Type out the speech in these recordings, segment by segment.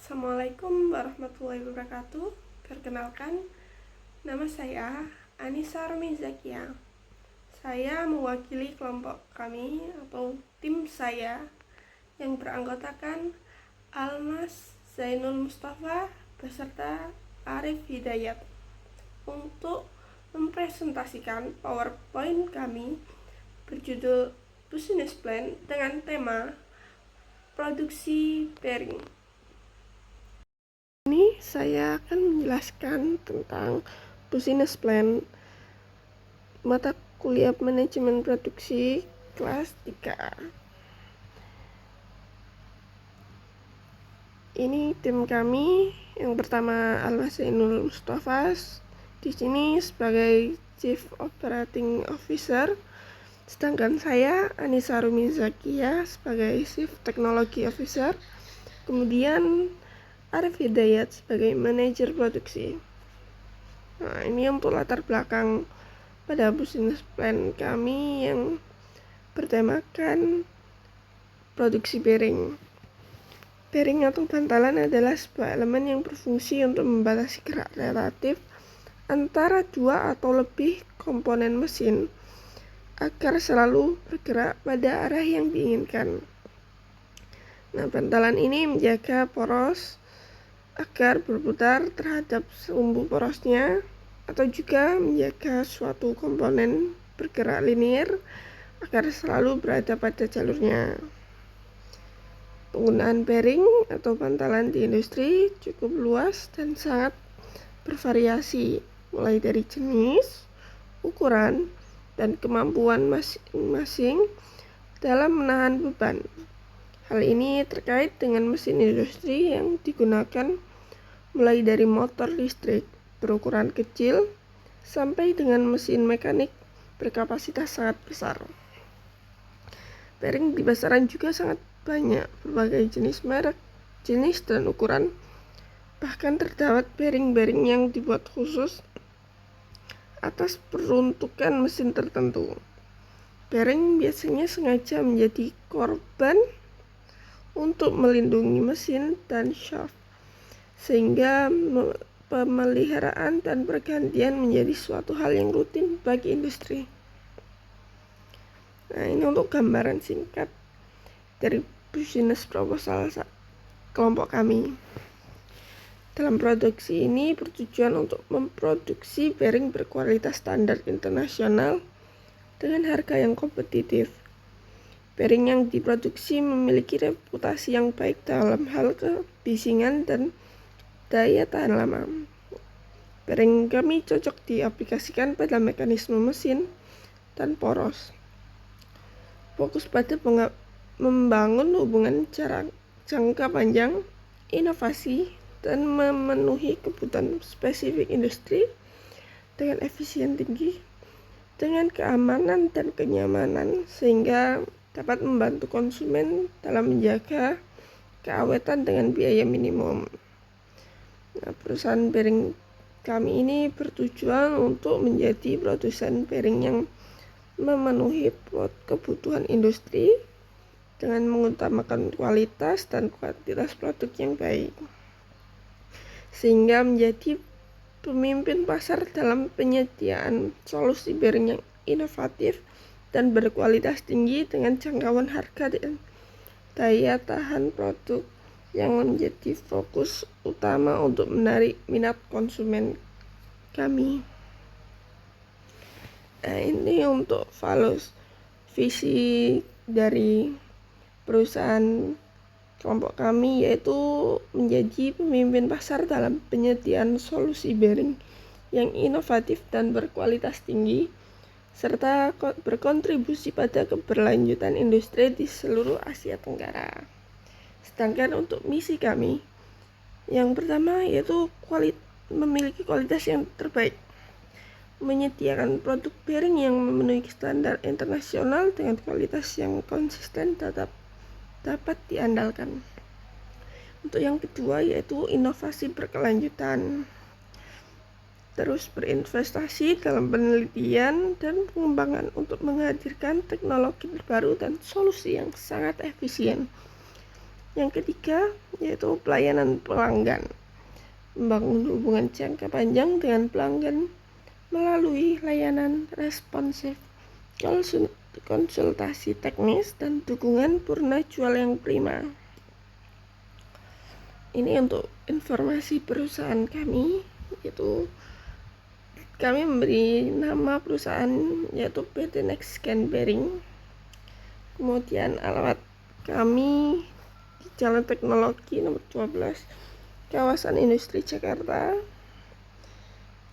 Assalamualaikum warahmatullahi wabarakatuh. Perkenalkan, nama saya Anissa Rumi Zakia. Saya mewakili kelompok kami atau tim saya yang beranggotakan Almas Zainul Mustafa beserta Arif Hidayat untuk mempresentasikan PowerPoint kami berjudul Business Plan dengan tema produksi bearing. Ini saya akan menjelaskan tentang Business Plan mata kuliah manajemen produksi kelas 3. Ini tim kami. Yang pertama Almas Zainul Mustafa di sini sebagai Chief Operating Officer, sedangkan saya Anissa Rumi Zakia sebagai Chief Technology Officer. Kemudian Arif Hidayat sebagai manajer produksi. Nah, ini untuk latar belakang pada business plan kami yang bertemakan produksi bearing. Bearing atau bantalan adalah sebuah elemen yang berfungsi untuk membatasi gerak relatif antara dua atau lebih komponen mesin agar selalu bergerak pada arah yang diinginkan. Nah, bantalan ini menjaga poros agar berputar terhadap sumbu porosnya, atau juga menjaga suatu komponen bergerak linear agar selalu berada pada jalurnya. Penggunaan bearing atau bantalan di industri cukup luas dan sangat bervariasi, mulai dari jenis, ukuran, dan kemampuan masing-masing dalam menahan beban. Hal ini terkait dengan mesin industri yang digunakan mulai dari motor listrik berukuran kecil sampai dengan mesin mekanik berkapasitas sangat besar. Bearing di pasaran juga sangat banyak, berbagai jenis merek, jenis dan ukuran. Bahkan terdapat bearing-bearing yang dibuat khusus atas peruntukan mesin tertentu. Bearing biasanya sengaja menjadi korban untuk melindungi mesin dan shaft, sehingga pemeliharaan dan pergantian menjadi suatu hal yang rutin bagi industri. Nah, ini untuk gambaran singkat dari business proposal kelompok kami. Dalam produksi ini bertujuan untuk memproduksi bearing berkualitas standar internasional dengan harga yang kompetitif. Bearing yang diproduksi memiliki reputasi yang baik dalam hal kebisingan dan daya tahan lama. Bearing kami cocok diaplikasikan pada mekanisme mesin dan poros. Fokus pada membangun hubungan jangka panjang, inovasi, dan memenuhi kebutuhan spesifik industri dengan efisien tinggi, dengan keamanan dan kenyamanan, sehingga dapat membantu konsumen dalam menjaga keawetan dengan biaya minimum. Nah, perusahaan bearing kami ini bertujuan untuk menjadi produsen bearing yang memenuhi kebutuhan industri dengan mengutamakan kualitas dan kuantitas produk yang baik, sehingga menjadi pemimpin pasar dalam penyediaan solusi bearing yang inovatif dan berkualitas tinggi dengan jangkauan harga dan daya tahan produk yang menjadi fokus utama untuk menarik minat konsumen kami. Nah, ini untuk visi dari perusahaan kelompok kami, yaitu menjadi pemimpin pasar dalam penyediaan solusi bearing yang inovatif dan berkualitas tinggi, serta berkontribusi pada keberlanjutan industri di seluruh Asia Tenggara. Sedangkan untuk misi kami, yang pertama yaitu memiliki kualitas yang terbaik, menyediakan produk bearing yang memenuhi standar internasional dengan kualitas yang konsisten dapat diandalkan. Untuk yang kedua yaitu inovasi berkelanjutan, terus berinvestasi dalam penelitian dan pengembangan untuk menghadirkan teknologi terbaru dan solusi yang sangat efisien Yang ketiga yaitu pelayanan pelanggan, membangun hubungan jangka panjang dengan pelanggan melalui layanan responsif, konsultasi teknis, dan dukungan purna jual yang prima. Ini untuk informasi perusahaan kami, yaitu kami memberi nama perusahaan yaitu PT Next Scan Bearing. Kemudian alamat kami di Jalan Teknologi nomor 12, kawasan Industri Jakarta.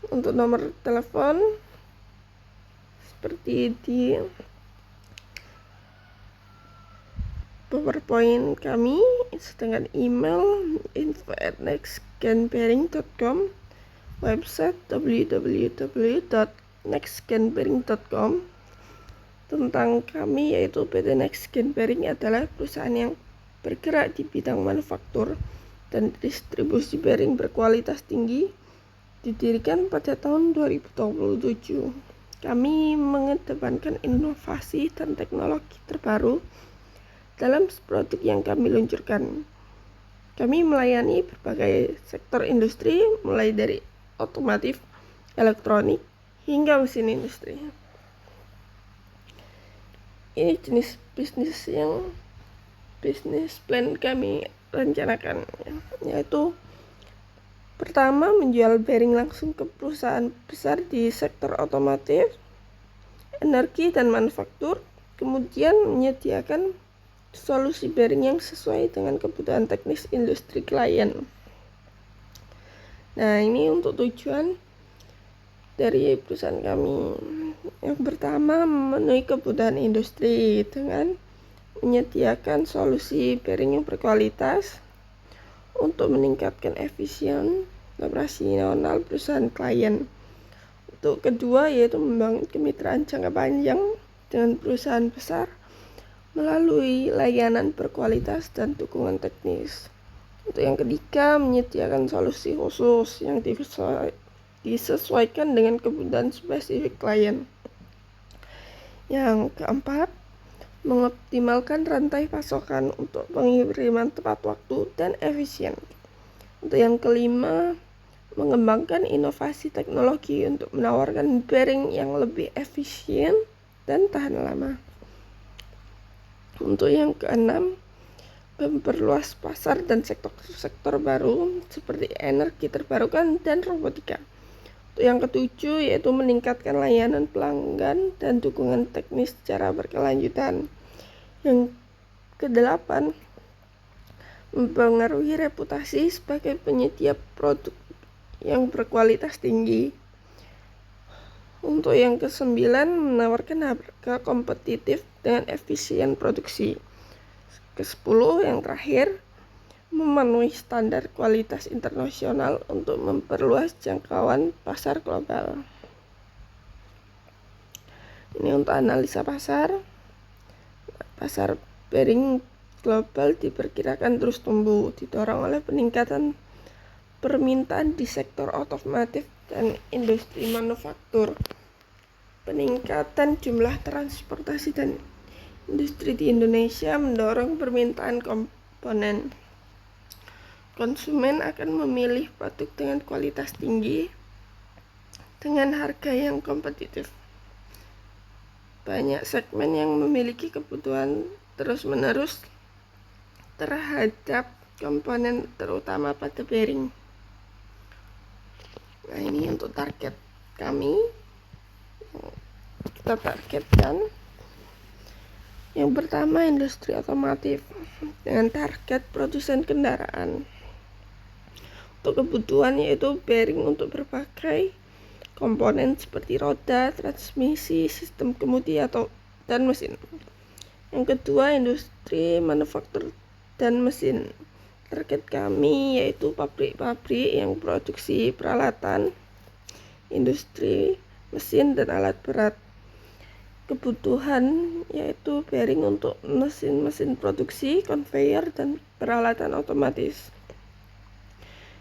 Untuk nomor telepon seperti di PowerPoint kami, sedangkan email info@nextscanbearing.com, website www.nextscanbearing.com. Tentang kami yaitu PT Next Scan Bearing adalah perusahaan yang bergerak di bidang manufaktur dan distribusi bearing berkualitas tinggi, didirikan pada tahun 2027. Kami mengedepankan inovasi dan teknologi terbaru dalam produk yang kami luncurkan. Kami melayani berbagai sektor industri, mulai dari otomotif, elektronik, hingga mesin industri. Ini jenis bisnis plan kami rencanakan, yaitu pertama, menjual bearing langsung ke perusahaan besar di sektor otomotif, energi, dan manufaktur. Kemudian menyediakan solusi bearing yang sesuai dengan kebutuhan teknis industri klien. Nah, ini untuk tujuan dari perusahaan kami. Yang pertama, memenuhi kebutuhan industri dengan menyediakan solusi bearing yang berkualitas untuk meningkatkan efisien operasional perusahaan klien. Untuk kedua, yaitu membangun kemitraan jangka panjang dengan perusahaan besar melalui layanan berkualitas dan dukungan teknis. Untuk yang ketiga, menyediakan solusi khusus yang disesuaikan dengan kebutuhan spesifik klien. Yang keempat, mengoptimalkan rantai pasokan untuk pengiriman tepat waktu dan efisien. Untuk yang kelima, mengembangkan inovasi teknologi untuk menawarkan bearing yang lebih efisien dan tahan lama. Untuk yang keenam, memperluas pasar dan sektor baru seperti energi terbarukan dan robotika. Untuk yang ketujuh, yaitu meningkatkan layanan pelanggan dan dukungan teknis secara berkelanjutan. Yang kedelapan, mempengaruhi reputasi sebagai penyedia produk yang berkualitas tinggi. Untuk yang kesembilan, menawarkan harga kompetitif dengan efisien produksi. Ke-10, yang terakhir, memenuhi standar kualitas internasional untuk memperluas jangkauan pasar global. Ini untuk analisa pasar. Pasar bearing global diperkirakan terus tumbuh, didorong oleh peningkatan permintaan di sektor otomotif dan industri manufaktur. Peningkatan jumlah transportasi dan industri di Indonesia mendorong permintaan komponen. Konsumen akan memilih produk dengan kualitas tinggi dengan harga yang kompetitif. Banyak segmen yang memiliki kebutuhan terus-menerus terhadap komponen terutama pada bearing. Nah, ini untuk target kami. Kita targetkan yang pertama, industri otomotif dengan target produsen kendaraan. Untuk kebutuhan yaitu bearing untuk berbagai komponen seperti roda, transmisi, sistem kemudi dan mesin. Yang kedua, industri manufaktur dan mesin. Target kami yaitu pabrik-pabrik yang produksi peralatan, industri, mesin, dan alat berat. Kebutuhan yaitu bearing untuk mesin-mesin produksi, conveyor, dan peralatan otomatis.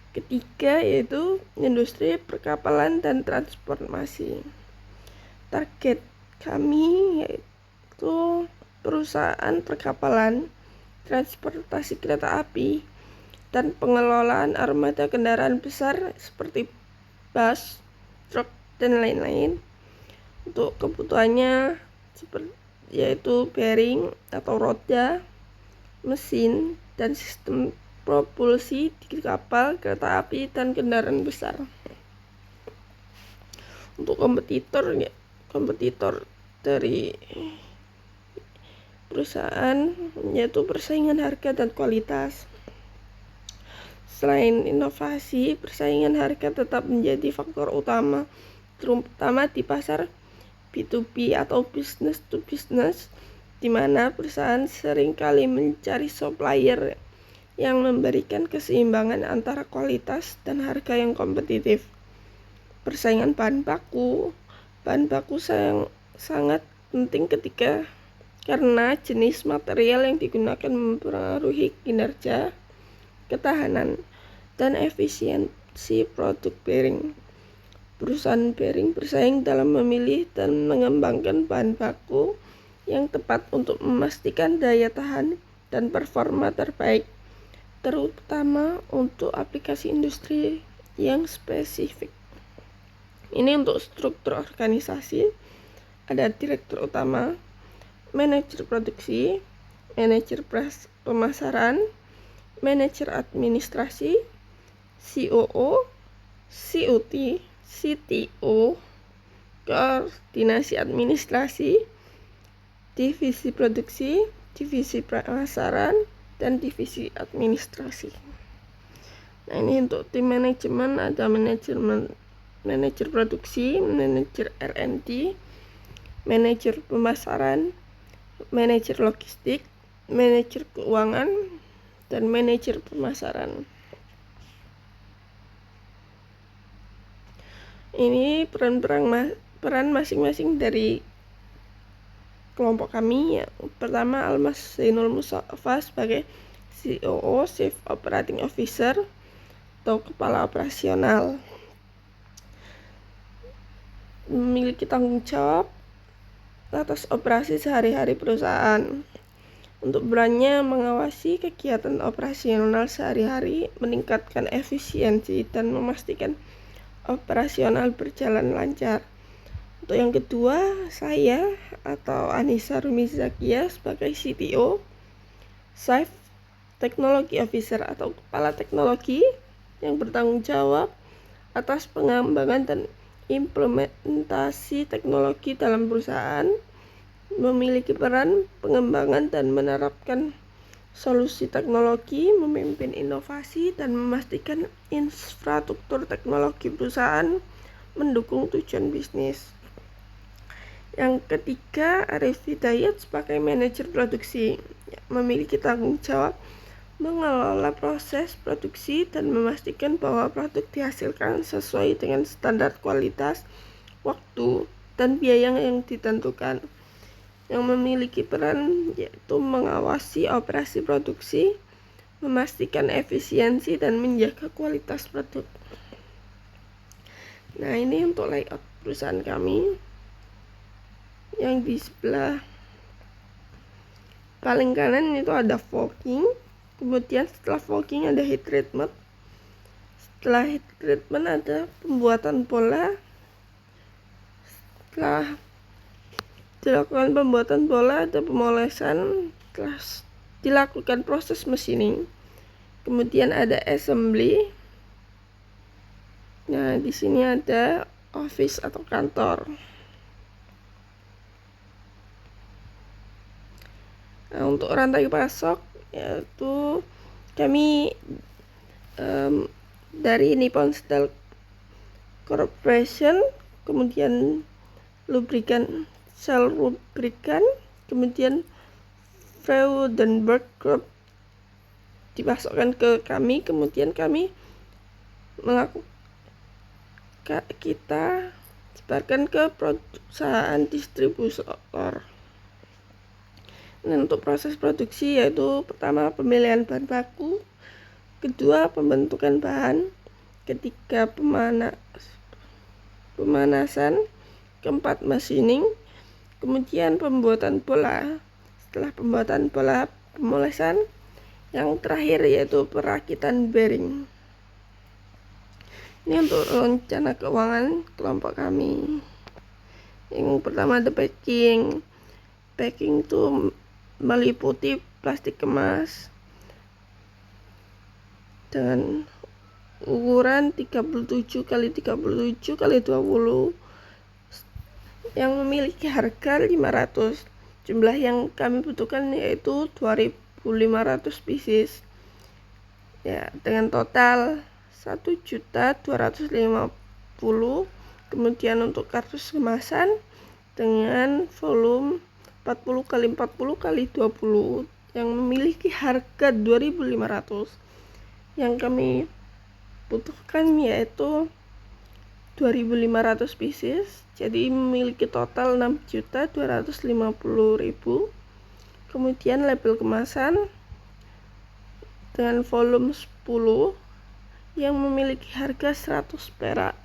Ketiga, yaitu industri perkapalan dan transportasi. Target kami yaitu perusahaan perkapalan transportasi kereta api, dan pengelolaan armada kendaraan besar seperti bus, truk, dan lain-lain. Untuk kebutuhannya yaitu bearing atau roda, mesin, dan sistem propulsi di kapal, kereta api, dan kendaraan besar. Untuk kompetitor dari perusahaan yaitu persaingan harga dan kualitas. Selain inovasi, persaingan harga tetap menjadi faktor utama, terutama di pasar B2B atau business to business, di mana perusahaan seringkali mencari supplier yang memberikan keseimbangan antara kualitas dan harga yang kompetitif. Persaingan bahan baku sangat penting karena jenis material yang digunakan mempengaruhi kinerja, ketahanan, dan efisiensi produk bearing. Perusahaan bearing bersaing dalam memilih dan mengembangkan bahan baku yang tepat untuk memastikan daya tahan dan performa terbaik, terutama untuk aplikasi industri yang spesifik. Ini untuk struktur organisasi, ada direktur utama, manajer produksi, manajer pemasaran, manajer administrasi, COO, COT, CTO, koordinasi administrasi, divisi produksi, divisi pemasaran, dan divisi administrasi. Nah, ini untuk tim manajemen ada manajer produksi, manajer R&D, manajer pemasaran, manajer logistik, manajer keuangan, dan manajer pemasaran. Ini peran masing-masing dari kelompok kami. Pertama, Almas Zainul Mustafa sebagai COO, Chief Operating Officer atau kepala operasional, memiliki tanggung jawab atas operasi sehari-hari perusahaan. Untuk perannya mengawasi kegiatan operasional sehari-hari, meningkatkan efisiensi, dan memastikan operasional berjalan lancar. Untuk yang kedua, saya atau Anissa Rumi Zakia sebagai CTO, Chief Technology Officer atau kepala teknologi yang bertanggung jawab atas pengembangan dan implementasi teknologi dalam perusahaan, memiliki peran pengembangan dan menerapkan solusi teknologi, memimpin inovasi, dan memastikan infrastruktur teknologi perusahaan mendukung tujuan bisnis. Yang ketiga, Arif Hidayat sebagai manajer produksi, memiliki tanggung jawab mengelola proses produksi dan memastikan bahwa produk dihasilkan sesuai dengan standar kualitas, waktu, dan biaya yang ditentukan. Yang memiliki peran yaitu mengawasi operasi produksi, memastikan efisiensi, dan menjaga kualitas produk. Nah, ini untuk layout perusahaan kami. Yang di sebelah paling kanan itu ada forking, kemudian setelah forking ada heat treatment, setelah heat treatment ada pembuatan bola, setelah dilakukan pembuatan bola ada pemolesan, setelah dilakukan proses machining, kemudian ada assembly. Nah, di sini ada office atau kantor. Nah, untuk rantai pasok yaitu kami dari Nippon Steel Corporation, kemudian Shell Lubricant, kemudian Freudenberg Group dipasokkan ke kami, kemudian kami kita sebarkan ke perusahaan distributor. Dan untuk proses produksi yaitu pertama pemilihan bahan baku, kedua pembentukan bahan, ketiga pemanasan, keempat machining, kemudian pembuatan bola. Setelah pembuatan bola, pemolesan, Yang terakhir yaitu perakitan bearing. Ini untuk rencana keuangan kelompok kami. Yang pertama ada packing. Packing itu meliputi plastik kemas dengan ukuran 37 x 37 x 20 yang memiliki harga 500. Jumlah yang kami butuhkan yaitu 2.500 pieces. Ya, dengan total 1.250.000. Kemudian untuk kardus kemasan dengan volume 40 x 40 x 20 yang memiliki harga 2.500. Yang kami butuhkan yaitu 2.500 pieces, jadi memiliki total 6.250.000. Kemudian label kemasan dengan volume 10 yang memiliki harga 100 perak.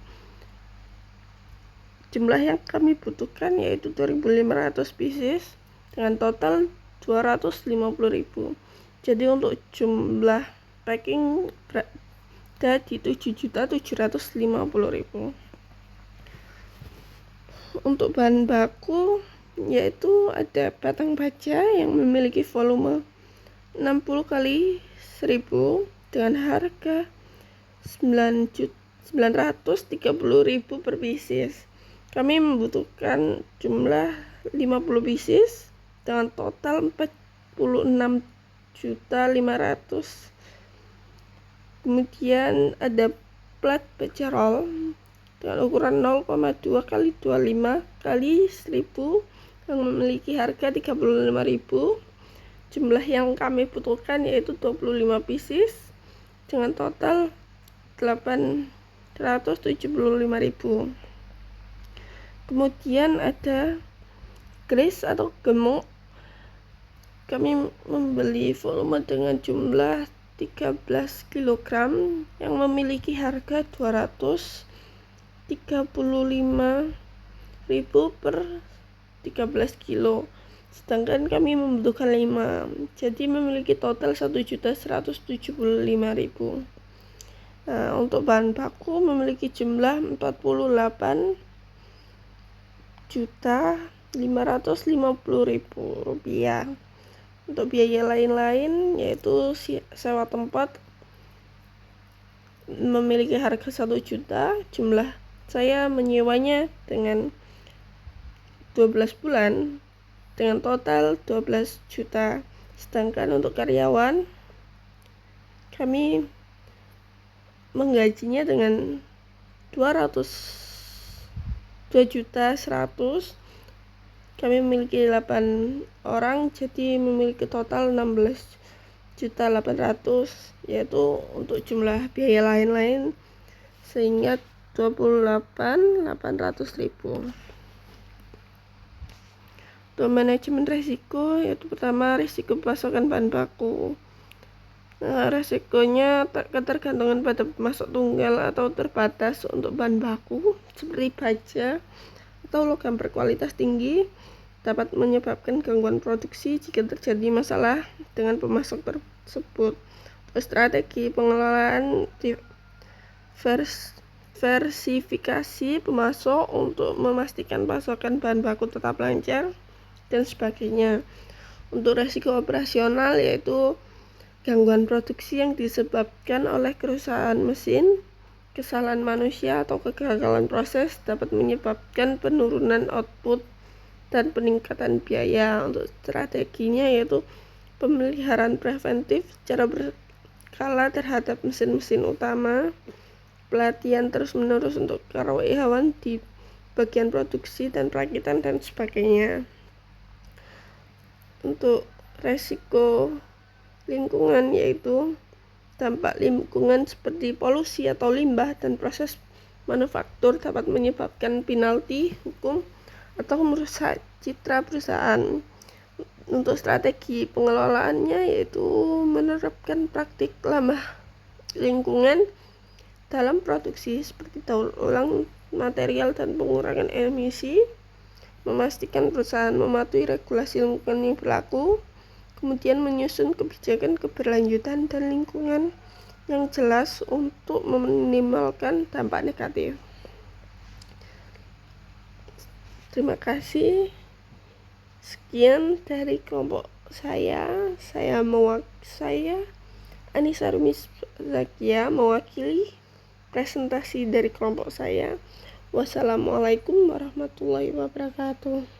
Jumlah yang kami butuhkan yaitu 2.500 pieces dengan total 250.000. Jadi untuk jumlah packing berada di 7.750.000. Untuk bahan baku yaitu ada batang baja yang memiliki volume 60 x 1000 dengan harga 930.000 per pieces. Kami membutuhkan jumlah 50 pieces dengan total 46.500. Kemudian ada plat baja roll dengan ukuran 0,2 x 25 x 1000 yang memiliki harga 35.000. Jumlah yang kami butuhkan yaitu 25 pieces dengan total 875.000. Kemudian ada grease atau gemuk. Kami membeli volume dengan jumlah 13 kg yang memiliki harga 235.000 per 13 kilo. Sedangkan kami membutuhkan 5, jadi memiliki total 1.175.000. Nah, untuk bahan baku memiliki jumlah 48.550.000 rupiah. Untuk biaya lain-lain yaitu sewa tempat memiliki harga 1 juta. Jumlah saya menyewanya dengan 12 bulan dengan total 12 juta. Sedangkan untuk karyawan kami menggajinya dengan 2.100.000. Kami memiliki 8 orang, jadi memiliki total 16.800.000, yaitu untuk jumlah biaya lain-lain sehingga 28.800.000. Untuk manajemen risiko yaitu pertama risiko pasokan bahan baku. Nah, resikonya ketergantungan pada pemasok tunggal atau terbatas untuk bahan baku seperti baja atau logam berkualitas tinggi dapat menyebabkan gangguan produksi jika terjadi masalah dengan pemasok tersebut. Strategi pengelolaan diversifikasi pemasok untuk memastikan pasokan bahan baku tetap lancar dan sebagainya. Untuk risiko operasional yaitu gangguan produksi yang disebabkan oleh kerusakan mesin, kesalahan manusia atau kegagalan proses dapat menyebabkan penurunan output dan peningkatan biaya. Untuk strateginya yaitu pemeliharaan preventif secara berkala terhadap mesin-mesin utama, pelatihan terus-menerus untuk karyawan di bagian produksi dan perakitan dan sebagainya. Untuk resiko lingkungan yaitu dampak lingkungan seperti polusi atau limbah dan proses manufaktur dapat menyebabkan penalti hukum atau merusak citra perusahaan. Untuk strategi pengelolaannya yaitu menerapkan praktik ramah lingkungan dalam produksi seperti daur ulang material dan pengurangan emisi, memastikan perusahaan mematuhi regulasi lingkungan yang berlaku, kemudian menyusun kebijakan keberlanjutan dan lingkungan yang jelas untuk meminimalkan dampak negatif. Terima kasih. Sekian dari kelompok saya. Saya Anissa Rumis Zakia mewakili presentasi dari kelompok saya. Wassalamualaikum warahmatullahi wabarakatuh.